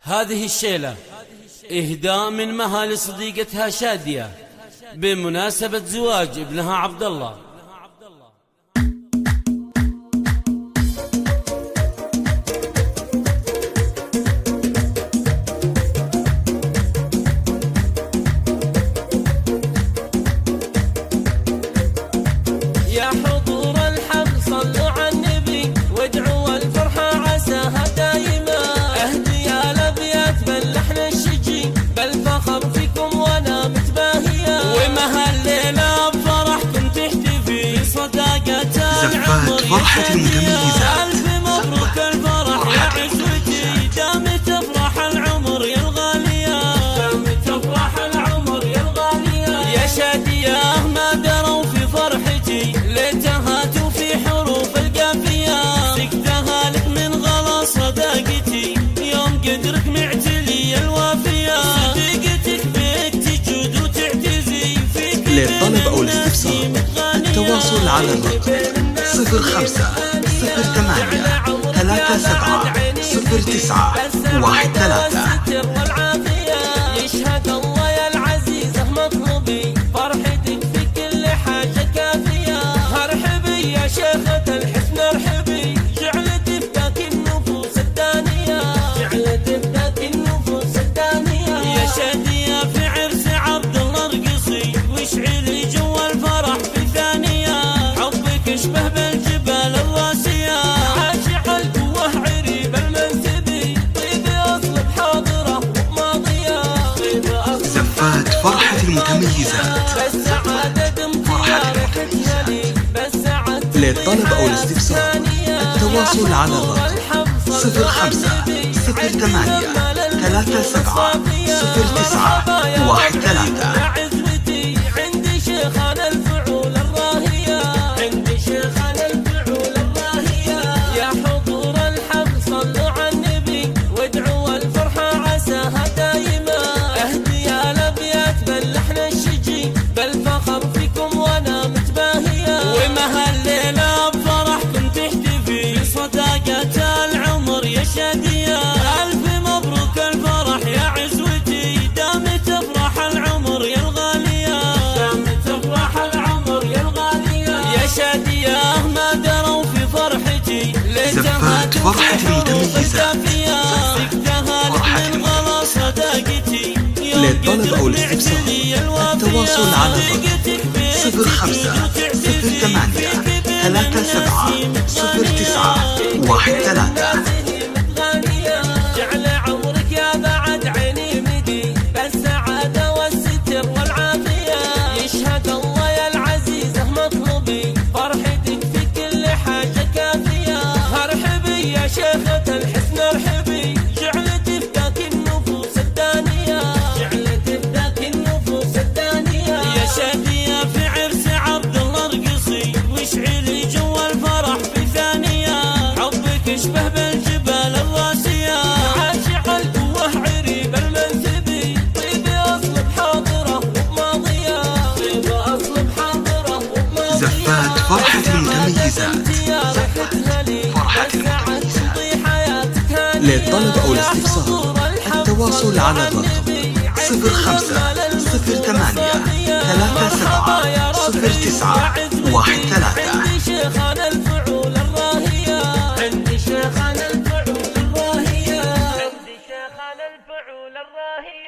هذه الشيلة إهداء من مها لصديقتها شادية بمناسبة زواج ابنها عبد الله. يا حضور الحفل صلوا على النبي وادعوا الفرحة عساها دايما. اهدي الابيات باللحن الشجي بالفخر فيكم وانا متباهية. ومها الليلة بفرحكم تحتفي صداقة العمر فرحة المتميزة. الف مبروك الفرح يا عزوتي دامت افراح العمر يا الغالية. دامت افراح العمر يا الغالية. يا شادية ما دروا في فرحتي لتهاتوا في حروف القافية. سكتها لك من غلا صداقتي يوم قدرك معتلي الوافية. صديقتك بيك تجود وتعتزي فيك. للطلب أو الاستفسار التواصل على الرقم 05 08 37 09 13. يشهد الله يا العزيزة مطلبي فرحتك في كل حاجة كافية. ارحبي يا شيخة الحسن ارحبي جعلت بذاك النفوس الدانية. جعلت بذاك النفوس الدانية. يا شادية في عرس عبد الله ارقصي واشعلي جوا الفرح في ثانية. حبك اشبه بالجبال الراسية عاشق القوة عريب المنسبي. طيب اصل بحاضرة وماضية. طيب اصل زفات فرحة المتميزات. للطلب أو الاستفسار التواصل على الرقم 05 08 37 09 13. يا عزوتي عندي شيخنا الفعول الراهية. عندي شيخنا الفعول الراهية. يا حضور الحفل صلوا على النبي وادعوا الفرحة عساها دايما. اهدي الابيات باللحن الشجي بالفخر فيكم وانا متباهية. ومها الليلة بفرحكم تحتفي صداقة العمر يا شادية. الف مبروك الفرح يا عزوتي دامت افراح العمر يا الغالية. دامت افراح العمر يا الغالية. يا شادية ما دروا في فرحتي زفات فرحة المتميزات. للطلب أو الاستفسار التواصل على الرقم 05 08 37 09 13. جعل عمرك يا بعد عيني مدي بالسعادة والستر والعافية. يشهد الله يا العزيزة مطلبي فرحتك في كل حاجة كافية. ارحبي يا شيخة الحسن ارحبي جعلت بذاك النفوس الدانية. جعلت بذاك النفوس الدانية. يا شادية في عرس عبد الله ارقصي واشعلي جوا الفرح في ثانية. حبك اشبه بالجبال الراسية عاشق القوة عريب المنسبي. طيب اصل بحاضرة وماضية. طيب اصل بحاضرة وماضية. زفات فرحة المتميزات. فرحة المتميزات. للطلب أو الاستفسار التواصل على الرقم 05 08 37 09 13. عندي شيخنا الفعول الراهية. عندي شيخنا الفعول الراهية. عندي شيخنا الفعول الراهية.